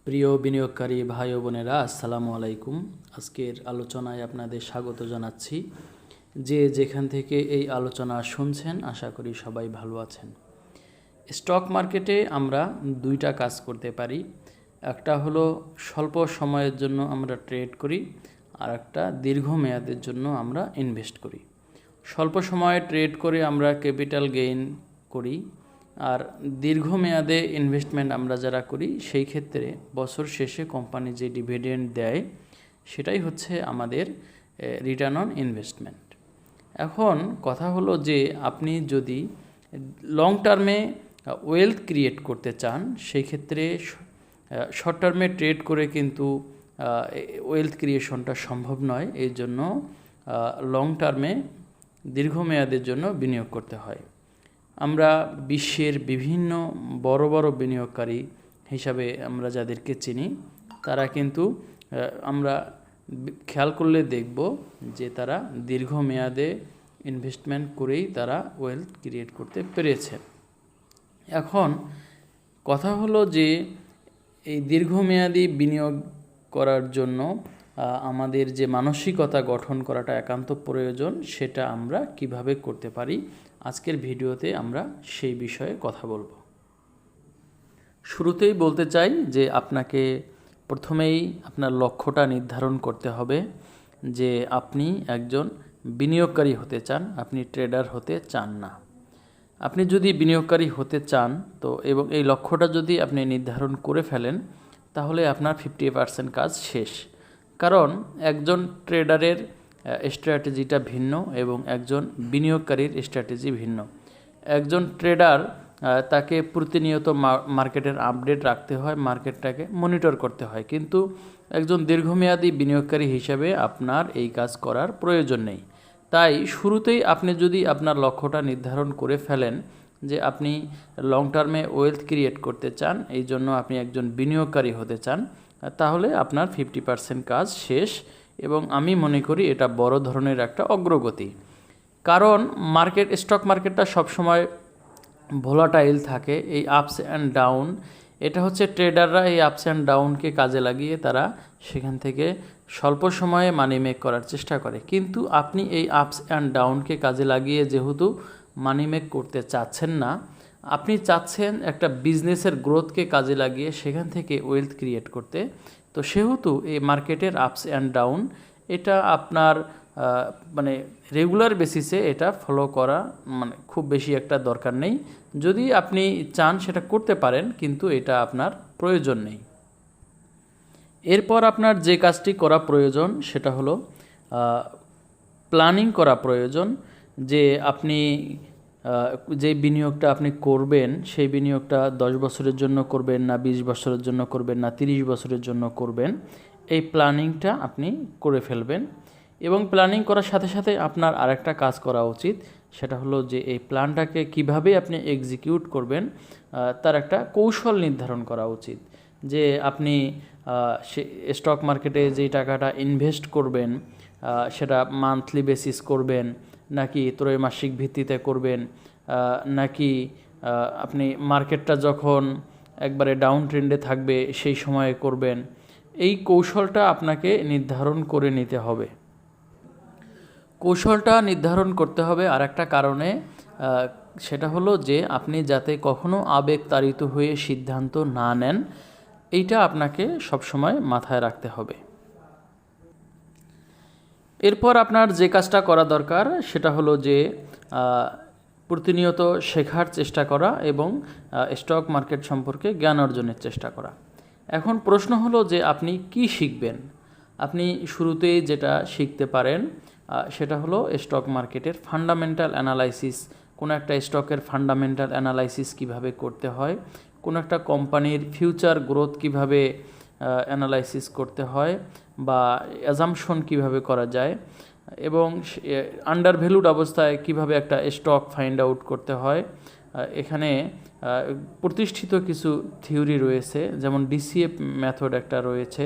প্রিয় বিনিয়োগকারী ভাই ও বোনেরা, আসসালামু আলাইকুম। আজকের আলোচনায় আপনাদের স্বাগত জানাচ্ছি। যে যেখান থেকে এই আলোচনা শুনছেন, আশা করি সবাই ভালো আছেন। স্টক মার্কেটে আমরা দুইটা কাজ করতে পারি। একটা হলো স্বল্প সময়ের জন্য আমরা ট্রেড করি, আর একটা দীর্ঘমেয়াদের জন্য আমরা ইনভেস্ট করি। স্বল্প সময়ে ট্রেড করে আমরা ক্যাপিটাল গেইন করি, আর দীর্ঘমেয়াদে ইনভেস্টমেন্ট আমরা যারা করি সেই ক্ষেত্রে বছর শেষে কোম্পানি যে ডিভিডেন্ড দেয় সেটাই হচ্ছে আমাদের রিটার্ন অন ইনভেস্টমেন্ট। এখন কথা হলো যে আপনি যদি লং টার্মে ওয়েলথ ক্রিয়েট করতে চান, সেই ক্ষেত্রে শর্ট টার্মে ট্রেড করে কিন্তু ওয়েলথ ক্রিয়েশনটা সম্ভব নয়। এই জন্য লং টার্মে দীর্ঘমেয়াদের জন্য বিনিয়োগ করতে হয়। আমরা বিশ্বের বিভিন্ন বড় বড় বিনিয়োগকারী হিসাবে আমরা যাদেরকে চিনি, তারা কিন্তু আমরা খেয়াল করলে দেখব যে তারা দীর্ঘমেয়াদে ইনভেস্টমেন্ট করেই তারা ওয়েলথ ক্রিয়েট করতে পেরেছে। এখন কথা হলো যে এই দীর্ঘমেয়াদী বিনিয়োগ করার জন্য আমাদের যে মানসিকতা গঠন করাটা একান্ত প্রয়োজন, সেটা আমরা কিভাবে করতে পারি, আজকের ভিডিওতে আমরা সেই বিষয়ে কথা বলবো। শুরুতেই বলতে চাই যে আপনাকে প্রথমেই আপনার লক্ষ্যটা নির্ধারণ করতে হবে যে আপনি একজন বিনিয়োগকারী হতে চান, আপনি ট্রেডার হতে চান না। আপনি যদি বিনিয়োগকারী হতে চান তো এবং এই লক্ষ্যটা যদি আপনি নির্ধারণ করে ফেলেন, তাহলে আপনার 50% কাজ শেষ। কারণ একজন ট্রেডারের স্ট্র্যাটেজিটা ভিন্ন এবং একজন বিনিয়োগকারীর স্ট্র্যাটেজি ভিন্ন। একজন ট্রেডার তাকে প্রতিনিয়ত মার্কেটের আপডেট রাখতে হয়, মার্কেটটাকে মনিটর করতে হয়, কিন্তু একজন দীর্ঘমেয়াদী বিনিয়োগকারী হিসেবে আপনার এই কাজ করার প্রয়োজন নেই। তাই শুরুতেই আপনি যদি আপনার লক্ষ্যটা নির্ধারণ করে ফেলেন যে আপনি লং টার্মে ওয়েলথ ক্রিয়েট করতে চান, এই জন্য আপনি একজন বিনিয়োগকারী হতে চান, তাহলে আপনার 50% কাজ শেষ। এবং আমি মনে করি এটা বড় ধরনের একটা অগ্রগতি। কারণ স্টক মার্কেটটা সবসময় ভোলাটাইল থাকে, এই আপস অ্যান্ড ডাউন। এটা হচ্ছে ট্রেডাররা এই আপস অ্যান্ড ডাউনকে কাজে লাগিয়ে তারা সেখান থেকে স্বল্প সময়ে মানি মেক করার চেষ্টা করে। কিন্তু আপনি এই আপস অ্যান্ড ডাউনকে কাজে লাগিয়ে যেহেতু মানি মেক করতে চাচ্ছেন না, আপনি চাচ্ছেন একটা বিজনেসের গ্রোথকে কাজে লাগিয়ে সেখান থেকে ওয়েলথ ক্রিয়েট করতে, তো সেহেতু এই মার্কেটের আপস অ্যান্ড ডাউন এটা আপনার রেগুলার বেসিসে এটা ফলো করা খুব বেশি একটা দরকার নেই। যদি আপনি চান সেটা করতে পারেন, কিন্তু এটা আপনার প্রয়োজন নেই। এরপর আপনার যে কাজটি করা প্রয়োজন সেটা হলো প্ল্যানিং করা প্রয়োজন। যে আপনি যে বিনিয়োগটা আপনি করবেন সেই বিনিয়োগটা 10 বছরের জন্য করবেন না 20 বছরের জন্য করবেন না 30 বছরের জন্য করবেন, এই প্ল্যানিংটা আপনি করে ফেলবেন। এবং প্ল্যানিং করার সাথে সাথে আপনার আরেকটা কাজ করা উচিত, সেটা হলো যে এই প্ল্যানটাকে কিভাবে আপনি এক্সিকিউট করবেন তার একটা কৌশল নির্ধারণ করা উচিত। যে আপনি স্টক মার্কেটে যেই টাকাটা ইনভেস্ট করবেন সেটা মান্থলি বেসিস করবেন, নাকি ত্রৈমাসিক ভিত্তিতে করবেন, নাকি আপনি মার্কেটটা যখন একবারে ডাউন ট্রেন্ডে থাকবে সেই সময়ে করবেন। এই কৌশলটা আপনাকে নির্ধারণ করে নিতে হবে। কৌশলটা নির্ধারণ করতে হবে আর একটা কারণে, সেটা হলো যে আপনি যাতে কখনো আবেগতাড়িত হয়ে সিদ্ধান্ত না নেন, এইটা আপনাকে সবসময় মাথায় রাখতে হবে। এরপর আপনার যে কাজটা করা দরকার সেটা হলো যে প্রতিনিয়ত শেখার চেষ্টা করা এবং স্টক মার্কেট সম্পর্কে জ্ঞান অর্জনের চেষ্টা করা। এখন প্রশ্ন হলো যে আপনি কি শিখবেন। আপনি শুরুতেই যেটা শিখতে পারেন সেটা হলো স্টক মার্কেটের ফান্ডামেন্টাল অ্যানালাইসিস। কোনো একটা স্টকের ফান্ডামেন্টাল অ্যানালাইসিস কিভাবে করতে হয়, কোনো একটা কোম্পানির ফিউচার গ্রোথ কিভাবে অ্যানালাইসিস করতে হয়, বা অ্যাজাম্পশন কিভাবে করা যায়, এবং আন্ডার ভ্যালুড অবস্থায় কিভাবে একটা স্টক ফাইন্ড আউট করতে হয়। এখানে প্রতিষ্ঠিত কিছু থিওরি রয়েছে, যেমন ডিসিএফ মেথড একটা রয়েছে।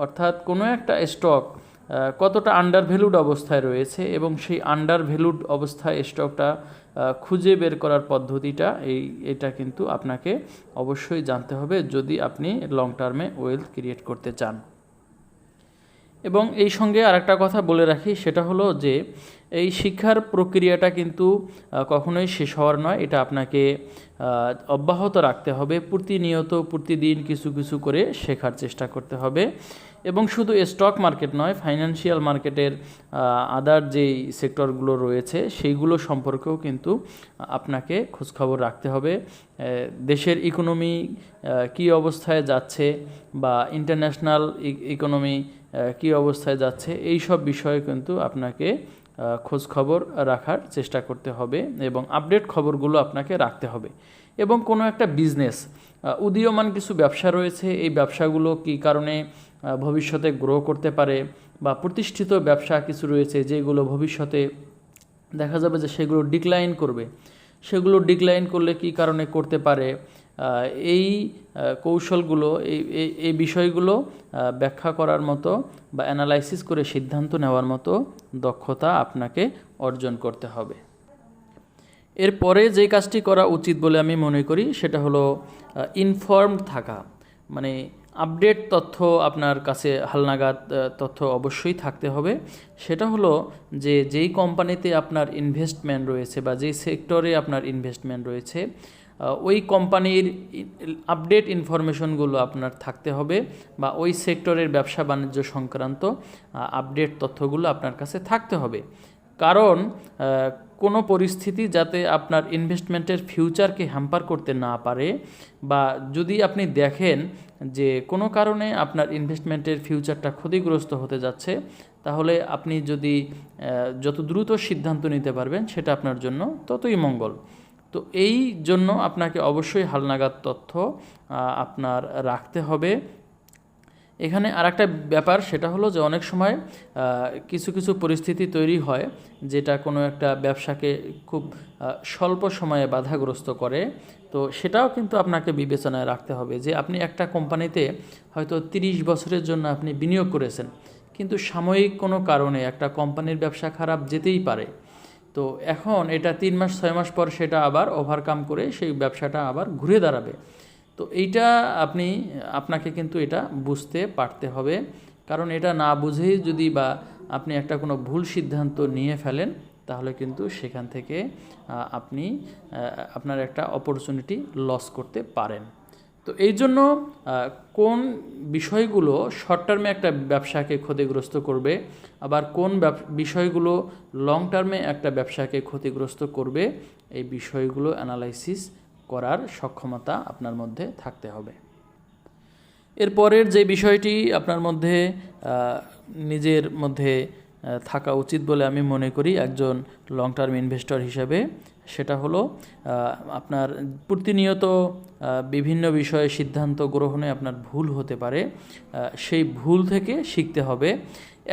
অর্থাৎ কোনো একটা স্টক কতটা আন্ডার ভ্যালুড অবস্থায় রয়েছে এবং সেই আন্ডার ভ্যালুড অবস্থায় স্টকটা খুঁজে বের করার পদ্ধতিটা এটা কিন্তু আপনাকে অবশ্যই জানতে হবে যদি আপনি লং টার্মে ওয়েলথ ক্রিয়েট করতে চান। এবং এই সঙ্গে আরেকটা কথা বলে রাখি, সেটা হলো যে এই শিক্ষার প্রক্রিয়াটা কিন্তু কখনোই শেষ হওয়ার নয়, এটা আপনাকে অব্যাহত রাখতে হবে। প্রতিনিয়ত প্রতিদিন কিছু কিছু করে শেখার চেষ্টা করতে হবে। এবং শুধু স্টক মার্কেট নয়, ফাইন্যান্সিয়াল মার্কেটের আদার যেই সেক্টরগুলো রয়েছে সেইগুলো সম্পর্কেও কিন্তু আপনাকে খোঁজখবর রাখতে হবে। দেশের ইকোনমি কী অবস্থায় যাচ্ছে বা ইন্টারন্যাশনাল ইকোনমি কী অবস্থায় যাচ্ছে, এই সব বিষয়ে কিন্তু আপনাকে খোঁজখবর রাখার চেষ্টা করতে হবে এবং আপডেট খবরগুলো আপনাকে রাখতে হবে। এবং কোনো একটা বিজনেস, উদীয়মান কিছু ব্যবসা রয়েছে, এই ব্যবসাগুলো কী কারণে ভবিষ্যতে গ্রো করতে পারে, বা প্রতিষ্ঠিত ব্যবসা কিছু রয়েছে যেগুলো ভবিষ্যতে দেখা যাবে যে সেগুলো ডিক্লাইন করবে, সেগুলো ডিক্লাইন করলে কী কারণে করতে পারে, এই কৌশলগুলো এই বিষয়গুলো ব্যাখ্যা করার মতো বা অ্যানালাইসিস করে সিদ্ধান্ত নেওয়ার মতো দক্ষতা আপনাকে অর্জন করতে হবে। এরপরে যে কাজটি করা উচিত বলে আমি মনে করি সেটা হলো ইনফর্মড থাকা, মানে আপডেট তথ্য আপনার কাছে হালনাগাদ তথ্য অবশ্যই থাকতে হবে। সেটা হলো যে যেই কোম্পানিতে আপনার ইনভেস্টমেন্ট রয়েছে বা যেই সেক্টরে আপনার ইনভেস্টমেন্ট রয়েছে ওই কোম্পানির আপডেট ইনফরমেশনগুলো আপনার থাকতে হবে, বা ওই সেক্টরের ব্যবসা বাণিজ্য সংক্রান্ত আপডেট তথ্যগুলো আপনার কাছে থাকতে হবে। কারণ কোনো পরিস্থিতি যাতে আপনার ইনভেস্টমেন্টের ফিউচারকে হ্যাম্পার করতে না পারে, বা যদি আপনি দেখেন যে কোনো কারণে আপনার ইনভেস্টমেন্টের ফিউচারটা ক্ষতিগ্রস্ত হতে যাচ্ছে, তাহলে আপনি যদি যত দ্রুত সিদ্ধান্ত নিতে পারবেন সেটা আপনার জন্য ততই মঙ্গল। তো এই জন্য আপনাকে অবশ্যই হালনাগাদ তথ্য আপনার রাখতে হবে। এখানে আরেকটা ব্যাপার, সেটা হলো যে অনেক সময় কিছু কিছু পরিস্থিতি তৈরি হয় যেটা কোনো একটা ব্যবসাকে খুব স্বল্প সময়ে বাধাগ্রস্ত করে। তো সেটাও কিন্তু আপনাকে বিবেচনায় রাখতে হবে যে আপনি একটা কোম্পানিতে হয়তো 30 বছরের জন্য আপনি বিনিয়োগ করেছেন, কিন্তু সাময়িক কোনো কারণে একটা কোম্পানির ব্যবসা খারাপ যেতেই পারে। তো এখন এটা 3 মাস 6 মাস পর সেটা আবার ওভারকাম করে সেই ব্যবসাটা আবার ঘুরে দাঁড়াবে। তো এইটা আপনাকে কিন্তু এটা বুঝতে পারতে হবে, কারণ এটা না বুঝেই যদি বা আপনি একটা কোনো ভুল সিদ্ধান্ত নিয়ে ফেলেন তাহলে কিন্তু সেখান থেকে আপনি আপনার একটা অপরচুনিটি লস করতে পারেন। তো এই জন্য কোন বিষয়গুলো শর্ট টার্মে একটা ব্যবসাকে ক্ষতিগ্রস্ত করবে, আবার কোন বিষয়গুলো লং টার্মে একটা ব্যবসাকে ক্ষতিগ্রস্ত করবে, এই বিষয়গুলো অ্যানালাইসিস করার সক্ষমতা আপনার মধ্যে থাকতে হবে। এরপরের যে বিষয়টি আপনার মধ্যে নিজের মধ্যে থাকা উচিত বলে আমি মনে করি একজন লং টার্ম ইনভেস্টর হিসেবে, সেটা হলো আপনার প্রতিনিয়ত বিভিন্ন বিষয়ে সিদ্ধান্ত গ্রহণে আপনার ভুল হতে পারে, সেই ভুল থেকে শিখতে হবে।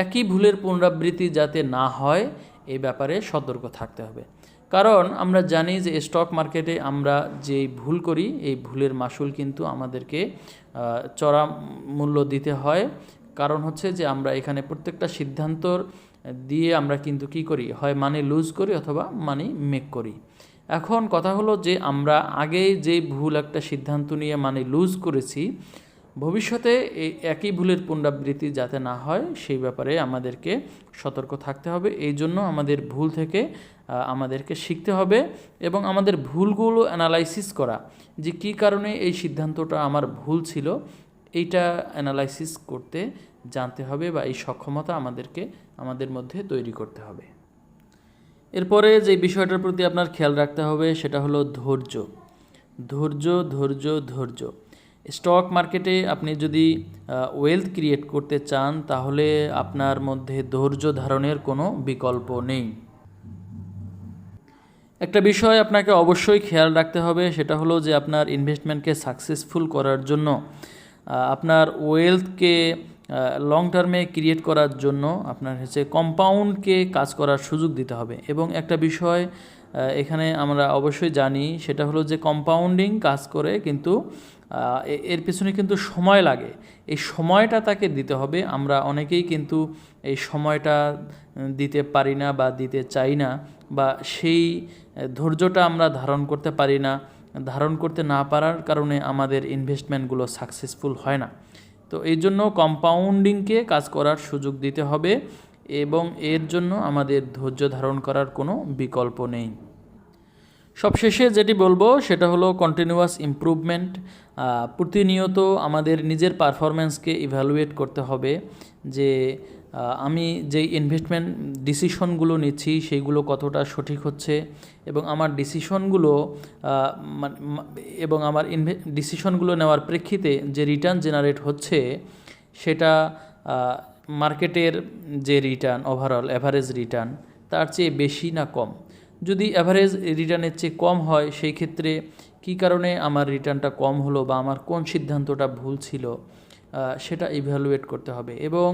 একই ভুলের পুনরাবৃত্তি যাতে না হয় এই ব্যাপারে সতর্ক থাকতে হবে। কারণ আমরা জানি যে স্টক মার্কেটে আমরা যেই ভুল করি এই ভুলের মাসুল কিন্তু আমাদেরকে চড়া মূল্য দিতে হয়। কারণ হচ্ছে যে আমরা এখানে প্রত্যেকটা সিদ্ধান্তর দিয়ে আমরা কিন্তু কি করি, হয় মানি লুজ করি অথবা মানি মেক করি। এখন কথা হলো যে আমরা আগেই যে ভুল একটা সিদ্ধান্ত নিয়ে মানি লুজ করেছি, ভবিষ্যতে এই একই ভুলের পুনরাবৃত্তি যাতে না হয় সেই ব্যাপারে আমাদেরকে সতর্ক থাকতে হবে। এই জন্য আমাদের ভুল থেকে আমাদেরকে শিখতে হবে এবং আমাদের ভুলগুলো অ্যানালাইসিস করা, যে কী কারণে এই সিদ্ধান্তটা আমার ভুল ছিল, এইটা অ্যানালাইসিস করতে জানতে হবে, বা এই সক্ষমতা আমাদের মধ্যে তৈরি করতে হবে। এরপরে যে বিষয়টার প্রতি আপনার খেয়াল রাখতে হবে সেটা হলো ধৈর্য। ধৈর্য ধৈর্য ধৈর্য। স্টক মার্কেটে আপনি যদি ওয়েলথ ক্রিয়েট করতে চান তাহলে আপনার মধ্যে ধৈর্য ধারণের কোনো বিকল্প নেই। একটা বিষয় আপনাকে অবশ্যই খেয়াল রাখতে হবে, সেটা হলো যে আপনার ইনভেস্টমেন্টকে সাকসেসফুল করার জন্য, আপনার ওয়েলথকে লং টার্মে ক্রিয়েট করার জন্য আপনার হচ্ছে কম্পাউন্ডকে কাজ করার সুযোগ দিতে হবে। এবং একটা বিষয় এখানে আমরা অবশ্যই জানি সেটা হলো যে কম্পাউন্ডিং কাজ করে, কিন্তু এর পিছনে কিন্তু সময় লাগে। এই সময়টা তাকে দিতে হবে। আমরা অনেকেই কিন্তু এই সময়টা দিতে পারি না বা দিতে চাই না, বা সেই ধৈর্যটা আমরা ধারণ করতে পারি না। ধারণ করতে না পারার কারণে আমাদের ইনভেস্টমেন্টগুলো সাকসেসফুল হয় না। তো এই জন্য কম্পাউন্ডিংকে কাজ করার সুযোগ দিতে হবে, এবং এর জন্য আমাদের ধৈর্য ধারণ করার কোনো বিকল্প নেই। সবশেষে যেটি বলবো সেটা হলো কন্টিনিউয়াস ইমপ্রুভমেন্ট। প্রতিনিয়ত আমাদের নিজের পারফরম্যান্সকে ইভ্যালুয়েট করতে হবে, যে আমি যেই ইনভেস্টমেন্ট ডিসিশনগুলো নিচ্ছি সেইগুলো কতটা সঠিক হচ্ছে, এবং আমার ডিসিশনগুলো ডিসিশনগুলো নেওয়ার প্রেক্ষিতে যে রিটার্ন জেনারেট হচ্ছে সেটা মার্কেটের যে রিটার্ন, ওভারঅল অ্যাভারেজ রিটার্ন, তার চেয়ে বেশি না কম। যদি অ্যাভারেজ রিটার্নের চেয়ে কম হয়, সেই ক্ষেত্রে কী কারণে আমার রিটার্নটা কম হলো বা আমার কোন সিদ্ধান্তটা ভুল ছিল সেটা ইভ্যালুয়েট করতে হবে, এবং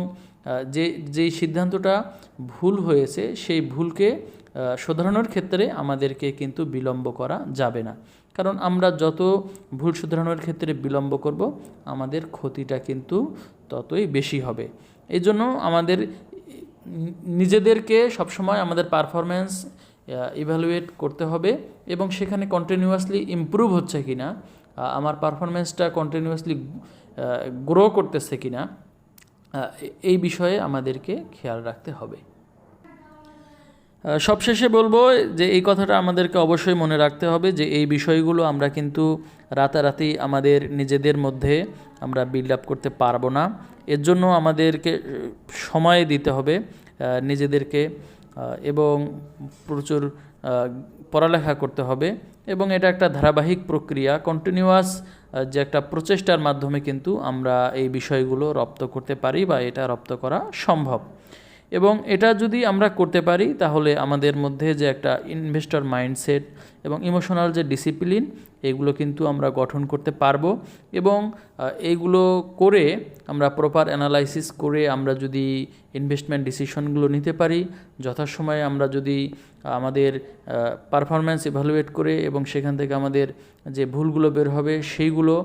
যেই সিদ্ধান্তটা ভুল হয়েছে সেই ভুলকে শোধরানোর ক্ষেত্রে আমাদেরকে কিন্তু বিলম্ব করা যাবে না। কারণ আমরা যত ভুল শুধরানোর ক্ষেত্রে বিলম্ব করব, আমাদের ক্ষতিটা কিন্তু ততই বেশি হবে। এই জন্য আমাদের নিজেদেরকে সবসময় আমাদের পারফরম্যান্স ইভ্যালুয়েট করতে হবে, এবং সেখানে কন্টিনিউয়াসলি ইমপ্রুভ হচ্ছে কি না, আমার পারফরম্যান্সটা কন্টিনিউয়াসলি গ্রো করতেছে কি না, এই বিষয়ে আমাদেরকে খেয়াল রাখতে হবে। সবশেষে বলবো যে এই কথাটা আমাদেরকে অবশ্যই মনে রাখতে হবে যে এই বিষয়গুলো আমরা কিন্তু রাতারাতি আমাদের নিজেদের মধ্যে আমরা বিল্ড আপ করতে পারবো না। এর জন্য আমাদেরকে সময় দিতে হবে নিজেদেরকে, এবং প্রচুর পড়ালেখা করতে হবে, এবং এটা একটা ধারাবাহিক প্রক্রিয়া, কন্টিনিউয়াস যে একটা প্রচেষ্টার মাধ্যমে কিন্তু আমরা এই বিষয়গুলো রপ্ত করতে পারি বা এটা রপ্ত করা সম্ভব। এবং এটা যদি আমরা করতে পারি তাহলে আমাদের মধ্যে যে একটা ইনভেস্টর মাইন্ডসেট এবং ইমোশনাল যে ডিসিপ্লিন, এগুলো কিন্তু আমরা গঠন করতে পারবো, এবং এইগুলো করে আমরা প্রপার অ্যানালাইসিস করে আমরা যদি ইনভেস্টমেন্ট ডিসিশনগুলো নিতে পারি, যথাসময়ে আমরা যদি আমাদের পারফরম্যান্স ইভ্যালুয়েট করে এবং সেখান থেকে আমাদের যে ভুলগুলো বের হবে সেইগুলো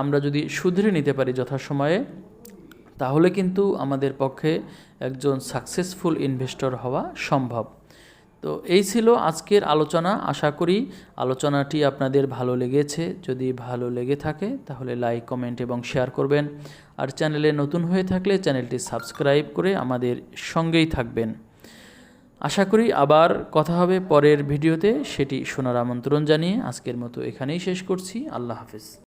আমরা যদি শুধরে নিতে পারি যথাসময়ে, তাহলে কিন্তু আমাদের পক্ষে একজন সাকসেসফুল ইনভেস্টর হওয়া সম্ভব। তো এই ছিল আজকের আলোচনা। আশা করি আলোচনাটি আপনাদের ভালো লেগেছে। যদি ভালো লেগে থাকে তাহলে লাইক, কমেন্ট এবং শেয়ার করবেন। আর চ্যানেলে নতুন হয়ে থাকলে চ্যানেলটি সাবস্ক্রাইব করে আমাদের সঙ্গেই থাকবেন। আশা করি আবার কথা হবে পরের ভিডিওতে, সেটি শোনার আমন্ত্রণ জানিয়ে আজকের মতো এখানেই শেষ করছি। আল্লাহ হাফেজ।